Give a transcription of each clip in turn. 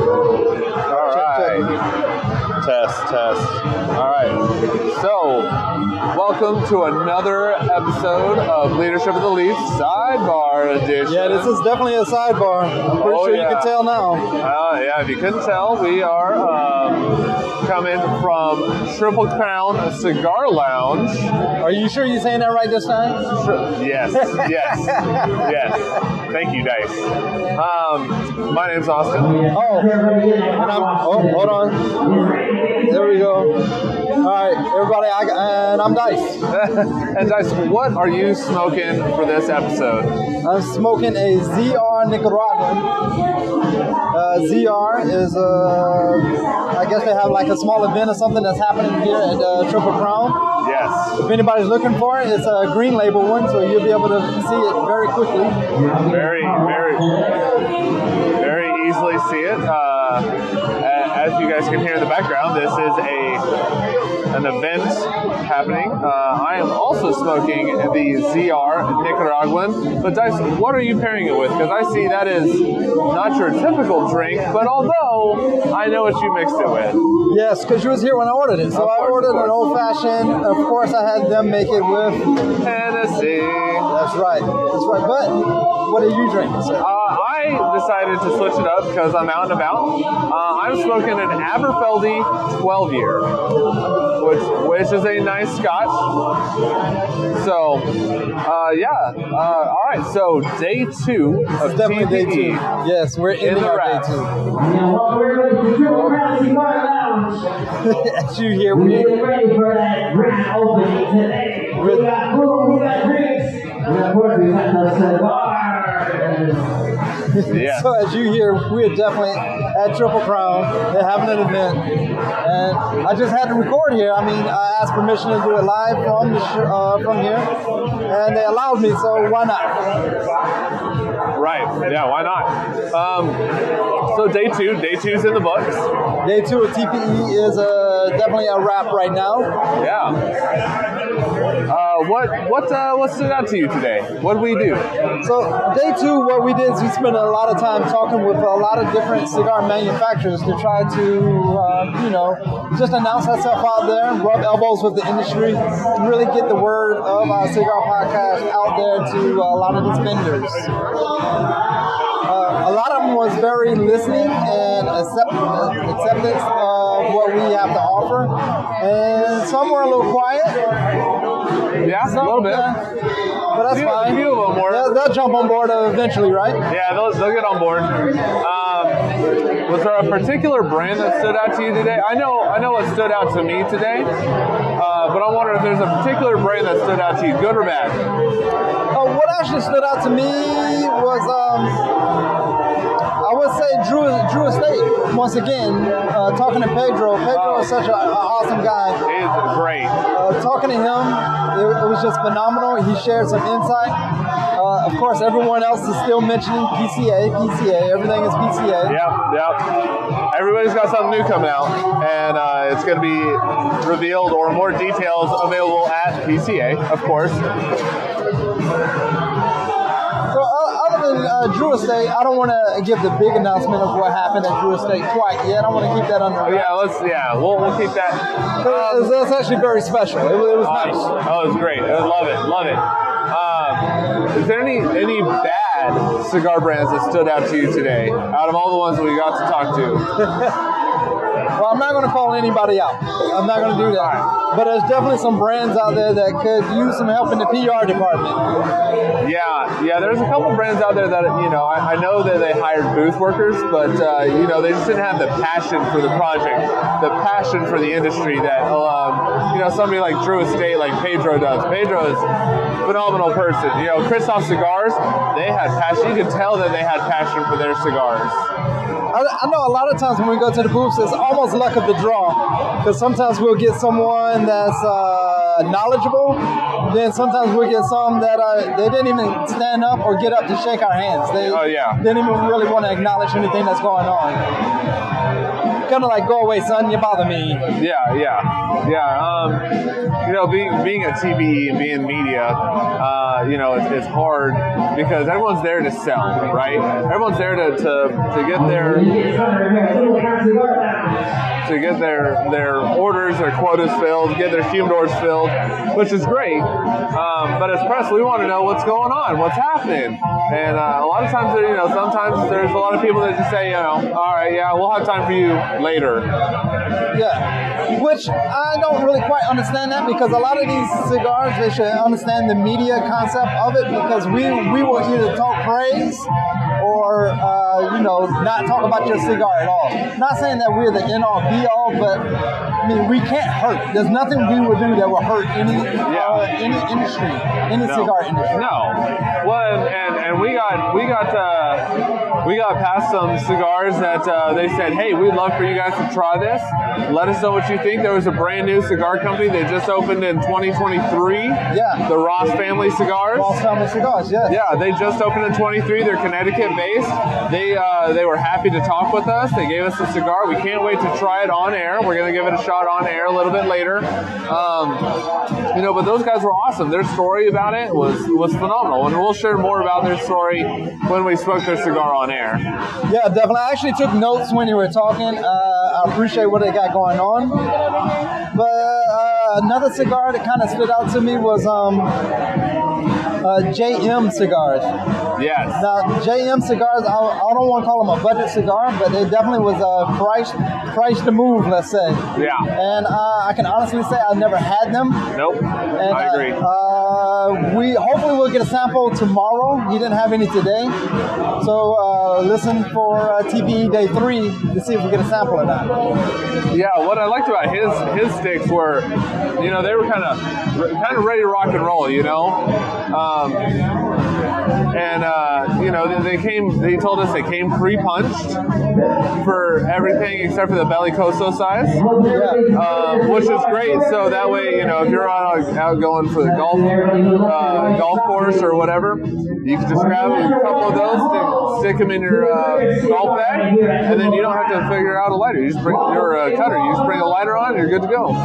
All right. Test. All right. So, welcome to another episode of Leadership of the Leaf Sidebar Edition. Yeah, this is definitely a sidebar. I'm pretty sure you can tell now. Yeah, if you couldn't tell, we are coming from Triple Crown Cigar Lounge. Are you sure you're saying that right this time? Yes. Thank you, Dice. My name's Austin. Hold on. There we go. All right, everybody, and I'm Dice. And Dice, what are you smoking for this episode? I'm smoking a ZR Nicaraguan. ZR is, I guess they have like a small event or something that's happening here at Triple Crown. Yes. If anybody's looking for it, it's a green label one, so you'll be able to see it very quickly. Very easily see it. As you guys can hear in the background, this is an event happening. I am also smoking the ZR Nicaraguan. But Dice, what are you pairing it with? Because I see that is not your typical drink, but although I know what you mixed it with. Yes, because you was here when I ordered it. So I ordered an old-fashioned. Of course, I had them make it with Tennessee. That's right. But what are you drinking, sir? I decided to switch it up because I'm out and about. I'm smoking an Aberfeldy 12-year, which is a nice Scotch. So, all right. So day 2 of definitely TPE. day 2. Yes, we're in the wrap. day 2. Triple Crown Cigar Lounge. As you hear, we're getting ready for that grand opening today. We got food, we got drinks, and of course we got the cigars. Yeah. So as you hear, we're definitely at Triple Crown. They're having an event, and I just had to record here. I mean, I asked permission to do it live from here, and they allowed me. So why not? Right. Yeah. Why not? So day 2's in the books. Day 2 of TPE is definitely a wrap right now. Yeah. What stood out to you today? What did we do? So day 2, what we did is we spent a lot of time talking with a lot of different cigar manufacturers to try to, just announce ourselves out there, rub elbows with the industry, really get the word of our cigar podcast out there to a lot of these vendors. A lot of them was very listening and acceptance of what we have to offer, and some were a little quiet. Yeah, a little bit. But that's fine. A few of them were. They'll jump on board eventually, right? Yeah, they'll get on board. Was there a particular brand that stood out to you today? I know what stood out to me today, but I'm wondering if there's a particular brand that stood out to you, good or bad? What actually stood out to me was, I would say Drew Estate. Once again, talking to Pedro. Pedro is such an awesome guy. He is great. Talking to him, it was just phenomenal. He shared some insight. Of course, everyone else is still mentioning PCA. Everything is PCA. Yep. Everybody's got something new coming out, and it's going to be revealed or more details available at PCA, of course. So other than Drew Estate, I don't want to give the big announcement of what happened at Drew Estate quite yet. I want to keep that under wraps. We'll keep that. It's actually very special. It was nice. Oh, it was great. Love it. Is there any bad cigar brands that stood out to you today, out of all the ones that we got to talk to? Well, I'm not going to call anybody out. I'm not going to do that. But there's definitely some brands out there that could use some help in the PR department. Yeah. There's a couple brands out there that, I know that they hired booth workers, but, they just didn't have the passion for the project, the passion for the industry that, somebody like Drew Estate, like Pedro does. Pedro is a phenomenal person. Christoph Cigars, they had passion. You could tell that they had passion for their cigars. I know a lot of times when we go to the booths, it's almost luck of the draw. Because sometimes we'll get someone that's knowledgeable. Then sometimes we'll get some that they didn't even stand up or get up to shake our hands. They didn't even really want to acknowledge anything that's going on. kind of like, go away, son, you bother me. Yeah. You know, being a TPE and being media, you know, it's hard because everyone's there to sell, right? Everyone's there to get their orders, their quotas filled, get their humidors filled, which is great. But as press, we want to know what's going on, what's happening. And a lot of times, you know, sometimes there's a lot of people that just say, you know, all right, yeah, we'll have time for you later. Yeah, which I don't really quite understand that, because a lot of these cigars, they should understand the media concept of it, because we will either talk praise or, you know, not talk about your cigar at all. Not saying that we're the end-all, be-all, but I mean, we can't hurt. There's nothing we will do that will hurt any industry, any cigar industry. No. Well, and we got past some cigars that they said, hey, we'd love for you guys to try this. Let us know what you think. There was a brand new cigar company that just opened in 2023. Yeah. The Ross Family Cigars. Ross Family Cigars, yes. Yeah, they just opened in 23. They're Connecticut-based. They were happy to talk with us. They gave us a cigar. We can't wait to try it on air. We're going to give it a shot on air a little bit later. You know, but those guys were awesome. Their story about it was phenomenal, and we'll share more about their story when we smoke their cigar on air. Yeah, definitely. I actually took notes when you were talking. I appreciate what they got going on. But another cigar that kind of stood out to me was JM Cigars. Yes. Now, JM Cigars, I don't want to call them a budget cigar, but it definitely was price to move, let's say. Yeah. And I can honestly say I've never had them. Nope. And, I agree. Hopefully we'll get a sample tomorrow. He didn't have any today. So listen for TPE Day 3 to see if we get a sample or not. Yeah, what I liked about his sticks were, you know, they were kind of ready to rock and roll, you know. You know, they told us they came pre-punched for everything except for the bellicoso size, which is great. So that way, you know, if you're out going for the golf course or whatever, you can just grab a couple of those, stick them in your golf bag, and then you don't have to figure out a lighter. You just bring your cutter. You just bring a lighter on, and you're good to go.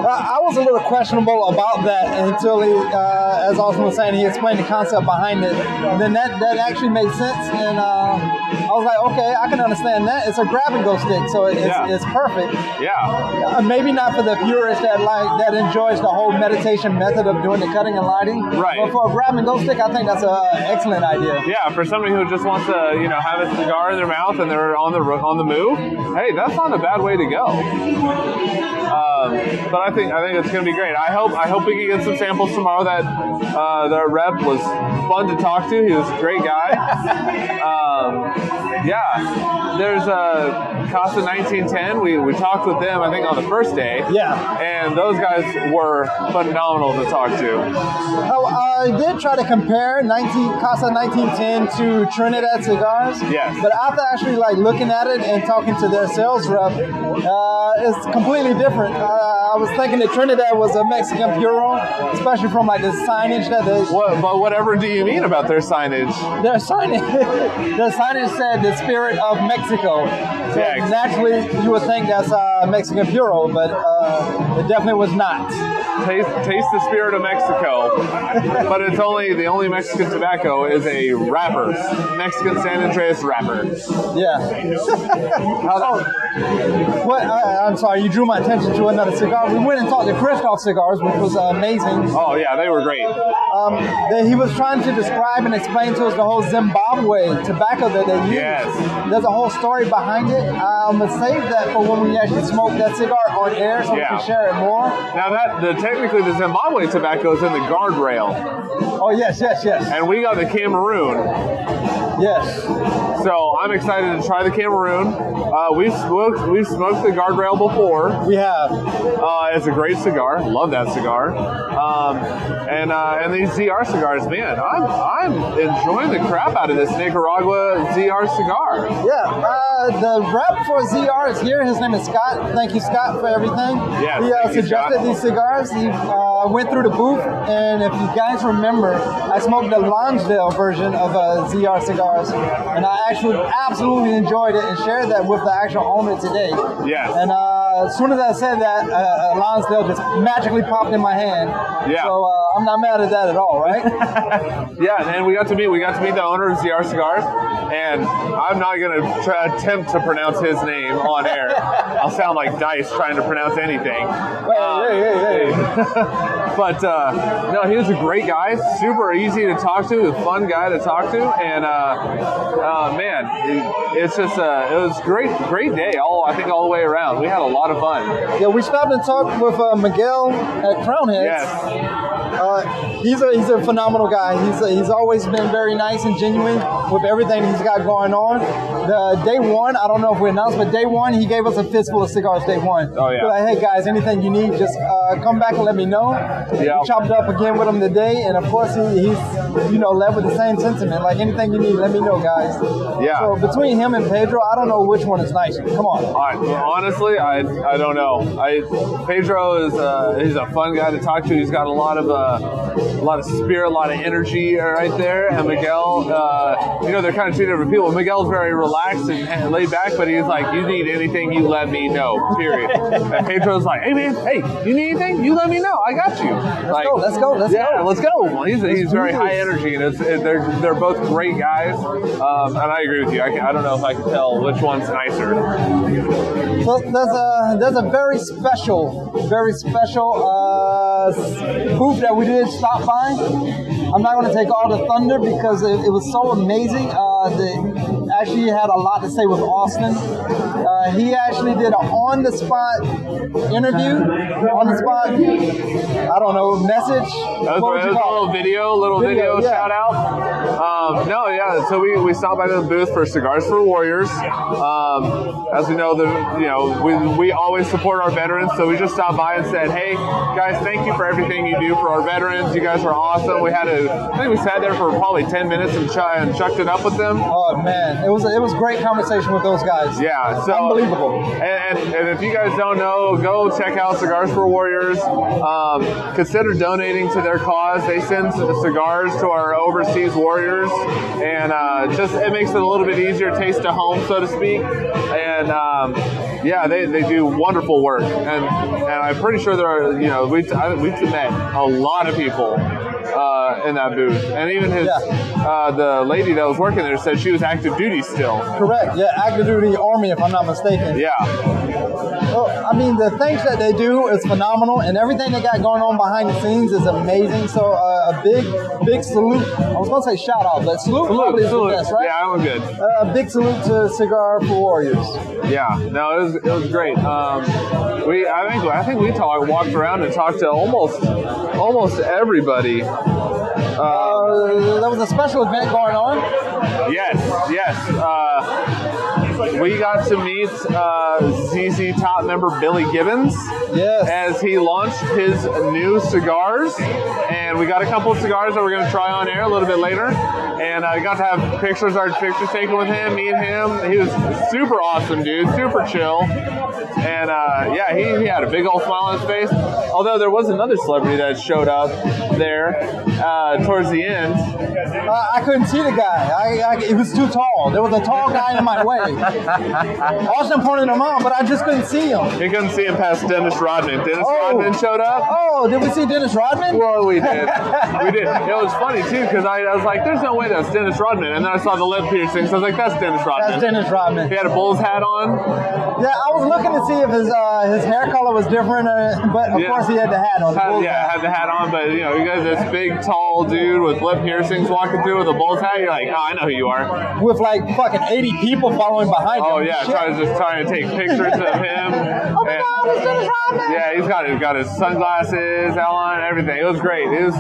I was a little questionable about that until he, as Austin was saying, he explained the concept behind it. And then that actually made sense, and I was like, okay, I can understand that. It's a grab and go stick, so it's perfect. Yeah. Maybe not for the purist that enjoys the whole meditation method of doing the cutting and lighting. Right. But for a grab and go stick, I think that's an excellent idea. Yeah, for somebody who just wants to, you know, have a cigar in their mouth and they're on the move, hey, that's not a bad way to go. But I think it's going to be great. I hope we can get some samples tomorrow. That the rep was fun to talk to. He was a great guy. Yeah, there's Casa 1910. We talked with them, I think, on the first day. Yeah. And those guys were phenomenal to talk to. I did try to compare Casa 1910 to Trinidad Cigars. Yes. But after actually looking at it and talking to their sales rep, it's completely different. I was thinking that Trinidad was a Mexican Puro, especially from the signage that they... But whatever do you mean about their signage? Their signage said the spirit of Mexico. So naturally, you would think that's Mexican Puro, but it definitely was not. Taste the spirit of Mexico, but it's the only Mexican tobacco is a wrapper, Mexican San Andreas wrapper. Yeah. I'm sorry, you drew my attention to another cigar. We went and talked to Christoph Cigars, which was amazing. Oh yeah, they were great. He was trying to describe and explain to us the whole Zimbabwe tobacco that they use. Yes. There's a whole story behind it. I'm gonna save that for when we actually smoke that cigar on air, so we can share it more. Now technically the Zimbabwe tobacco is in the guardrail. Oh yes. And we got the Cameroon. Yes. So I'm excited to try the Cameroon. We've smoked the guardrail before. We have. It's a great cigar. Love that cigar. And these ZR cigars, man, I'm enjoying the crap out of this Nicaragua ZR cigar. Yeah. The rep for ZR is here. His name is Scott. Thank you, Scott, for everything. Yes, he suggested these cigars. I went through the booth, and if you guys remember, I smoked the Lonsdale version of ZR Cigars, and I actually absolutely enjoyed it and shared that with the actual owner today. Yes. And as soon as I said that, Lonsdale just magically popped in my hand. Yeah. So I'm not mad at that at all, right? Yeah, and we got to meet the owner of ZR Cigars, and I'm not going to attempt to pronounce his name on air. I'll sound like Dice trying to pronounce anything. Hey. But no, he was a great guy, super easy to talk to, a fun guy to talk to, and man, it's just it was great day. I think all the way around. We had a lot of fun. Yeah, we stopped and talked with Miguel at Crown Heads. Yes. He's a phenomenal guy. He's always been very nice and genuine with everything he's got going on. The day one, I don't know if we announced, but day one, he gave us a fistful of cigars day one. Oh, yeah. We're like, hey, guys, anything you need, just come back and let me know. Yeah. We chopped up again with him today, and of course, he's led with the same sentiment. Like, anything you need, let me know, guys. Yeah. So between him and Pedro, I don't know which one is nicer. Come on. Honestly, I don't know. Pedro is he's a fun guy to talk to. He's got a lot of spirit, a lot of energy right there. And Miguel, they're kind of two different people. Miguel's very relaxed and laid back, but he's like, you need anything, you let me know, period. And Pedro's like, hey man, you need anything, you let me know, I got you. Let's go. Let's go. Well, he's very high energy, and they're both great guys. And I agree with you. I don't know if I can tell which one's nicer. So there's a very special booth that we did stop by. I'm not going to take all the thunder because it was so amazing. Actually had a lot to say with Austin. He actually did an on-the-spot interview, on-the-spot, I don't know, message. That was a little video yeah. shout out. So we stopped by the booth for Cigars for Warriors. As we know, we always support our veterans, so we just stopped by and said, hey guys, thank you for everything you do for our veterans. You guys were awesome. I think we sat there for probably 10 minutes and chucked it up with them. Oh man, it was great conversation with those guys. Yeah, so unbelievable. And if you guys don't know, go check out Cigars for Warriors. Consider donating to their cause. They send cigars to our overseas warriors, and it makes it a little bit easier to taste to home, so to speak. And they do wonderful work, and I'm pretty sure there are we've met a lot of people in that booth, and even the lady that was working there said she was active duty still. Correct. Yeah, active duty Army, if I'm not mistaken. Yeah. Well, I mean, the things that they do is phenomenal, and everything they got going on behind the scenes is amazing. So a big salute. I was going to say shout out, but salute probably is the best, right? Yeah, I'm good. A big salute to Cigar for Warriors. Yeah, no, it was great. I think we walked around and talked to almost everybody. There was a special event going on. Yes. We got to meet ZZ Top member Billy Gibbons as he launched his new cigars, and we got a couple of cigars that we're going to try on air a little bit later, and I got to have pictures taken with him, me and him. He was super awesome, dude, super chill, and he had a big old smile on his face, although there was another celebrity that showed up there towards the end. I couldn't see the guy. It was too tall. There was a tall guy in my way. Austin pointed him out, but I just couldn't see him. You couldn't see him past Dennis Rodman. Rodman showed up. Oh, did we see Dennis Rodman? Well, we did. It was funny, too, because I was like, there's no way that's Dennis Rodman. And then I saw the lip piercings. So I was like, that's Dennis Rodman. That's Dennis Rodman. He had a Bulls hat on. Yeah, I was looking to see if his hair color was different, but of course he had the hat on. Had the hat on, but you got this big, tall dude with lip piercings walking through with a Bulls hat. You're like, oh, I know who you are. With like fucking 80 people following behind him. Oh yeah, trying to take pictures of him. Oh my God, it's Dennis Rodman. Yeah, he's got his sunglasses on, everything. It was great. It was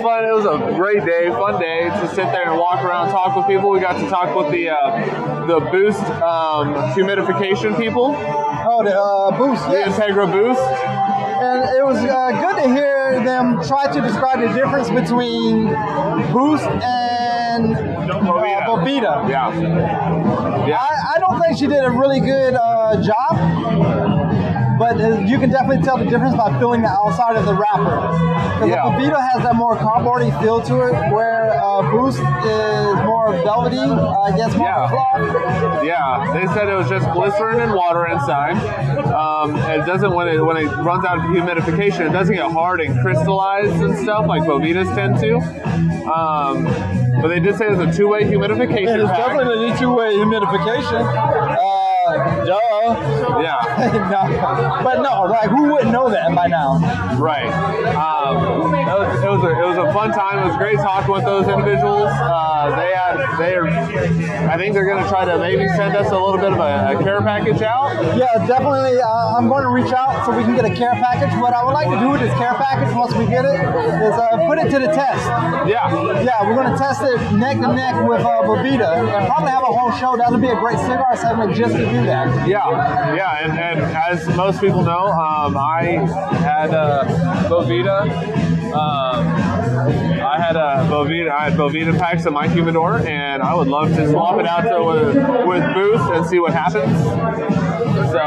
fun. It was a great day, fun day to sit there and walk around, talk with people. We got to talk with the Boost humidification people. Oh, the Boost. The Integra Boost. And it was good to hear them try to describe the difference between Boost and Bovita. Yeah. I don't think she did a really good job. but you can definitely tell the difference by feeling the outside of the wrapper. Because the Boveda has that more cardboardy feel to it, where Boost is more velvety, I guess more cloth. Yeah, they said it was just glycerin and water inside. It doesn't, when it runs out of humidification, it doesn't get hard and crystallized and stuff like Bovedas tend to. But they did say there's a two-way humidification. It is definitely a two-way humidification. Duh. Yeah. No. But no, like who wouldn't know that by now? Right. It was a fun time. It was great talking with those individuals. I think they're going to try to maybe send us a little bit of a care package out. Yeah, definitely. I'm going to reach out so we can get a care package. What I would like to do with this care package once we get it is put it to the test. Yeah. Yeah, we're going to test it neck to neck with Boveda and probably have a whole show. That'll be a great cigar segment just to do that. Yeah, and as most people know, I had Boveda. I had Boveda packs in my humidor, and I would love to swap it out with Boost and see what happens. So.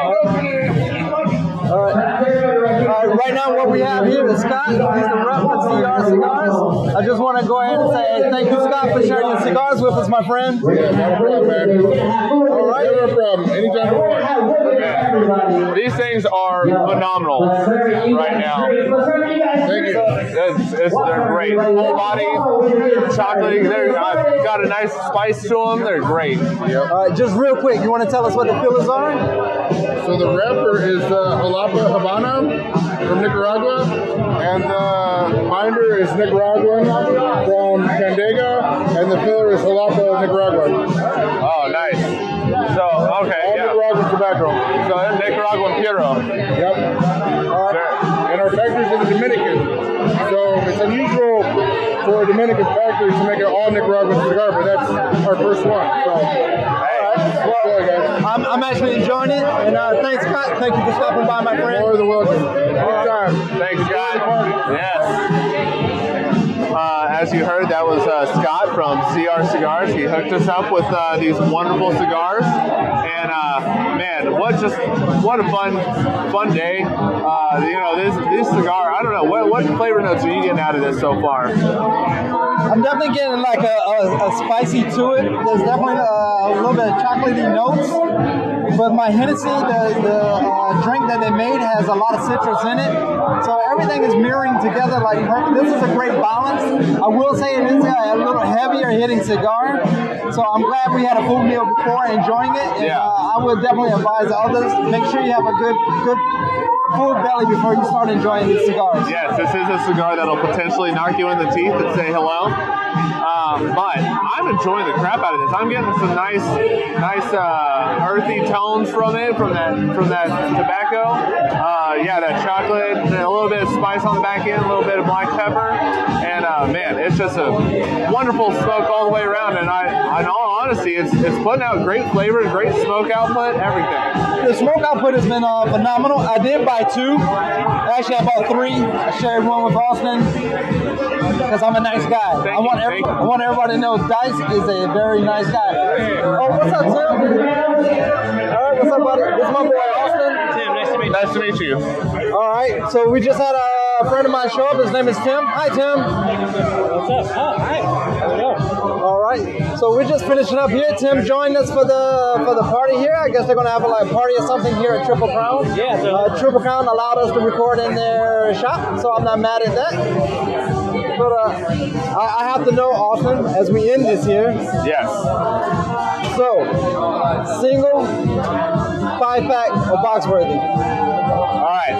Right now, what we have here is Scott. He's the rep for ZR Cigars. I just want to go ahead and say thank you, Scott, for sharing your cigars with us, my friend. Yeah, no problem, man. All right. No problem. Anytime you want. These things are phenomenal right now. Thank you. They're great. Full body, chocolatey. I've got a nice spice to them. They're great. Yep. Just real quick, you want to tell us what the fillers are? So the wrapper is Jalapa Habana from Nicaragua, and the binder is Nicaraguan from Candega, and the filler is Jalapa Nicaraguan. Oh, nice. So, okay, All Nicaraguan tobacco. So that's Nicaraguan Puro. Yep. And our factory's in the Dominican, so it's unusual for a Dominican factory to make an all Nicaraguan cigar, but that's our first one. So, I'm actually enjoying it, and thanks, Scott. Thank you for stopping by, my friend. More than welcome. Anytime. Thanks, Scott. Yes. As you heard, that was Scott from ZR Cigars. He hooked us up with these wonderful cigars, and man, what a fun day. This cigar, I don't know, what flavor notes are you getting out of this so far? I'm definitely getting like a spicy to it. There's definitely a little bit of chocolatey notes. But my Hennessy, the drink that they made has a lot of citrus in it. So everything is mirroring together like perfect. This is a great balance. I will say it is a little heavier hitting cigar. So I'm glad we had a full meal before enjoying it. And, I would definitely advise others, make sure you have a good full belly before you start enjoying these cigars. Yes, this is a cigar that'll potentially knock you in the teeth and say hello. But I'm enjoying the crap out of this. I'm getting some nice earthy tones from it, from that tobacco. That chocolate, a little bit of spice on the back end, a little bit of black pepper, and man, it's just a wonderful smoke all the way around. And in all honesty, it's putting out great flavor, great smoke output, everything. The smoke output has been phenomenal. I did buy two. Actually, I bought three. I shared one with Austin because I'm a nice guy. I want everybody to know Dice is a very nice guy. Oh, what's up, Tim? All right, what's up, buddy? This is my boy, Austin. Tim, nice to meet you. All right, so we just had a friend of mine show up. His name is Tim. Hi, Tim. What's up? Oh, hi. How we go? All right, so we're just finishing up here. Tim joined us for the party here. I guess they're gonna have a party or something here at Triple Crown. Yeah. So Triple Crown allowed us to record in their shop, so I'm not mad at that. But I have to know, Austin, as we end this here. Yes. So, single, 5-pack, or box worthy? All right.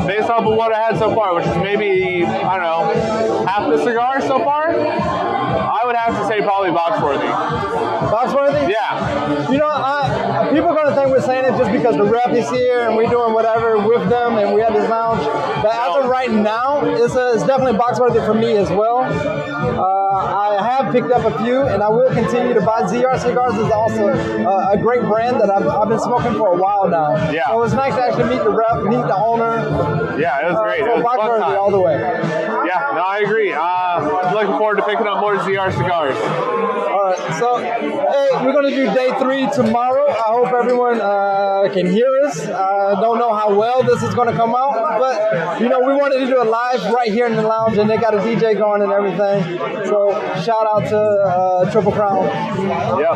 Based off of what I had so far, which is maybe, I don't know, half the cigar so far, I would have to say probably box worthy. Box worthy? Yeah. You know, people are going to think we're saying it just because the rep is here and we're doing whatever with them and we have this lounge. But as of right now, it's definitely box worthy for me as well. I have picked up a few and I will continue to buy. ZR Cigars is also a great brand that I've been smoking for a while now. Yeah. So it was nice to actually meet the rep, meet the owner. Yeah, it was great. So It was box fun worthy time. all the way. Yeah, no, I agree. Looking forward to picking up more ZR cigars. All right, so hey, we're gonna do day 3 tomorrow. I hope everyone can hear us. Don't know how well this is gonna come out, but you know we wanted to do it live right here in the lounge, and they got a DJ going and everything. So shout out to Triple Crown. Yep.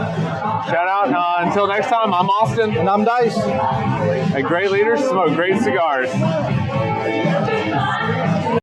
Shout out. Until next time, I'm Austin. And I'm Dice. And great leaders smoke great cigars.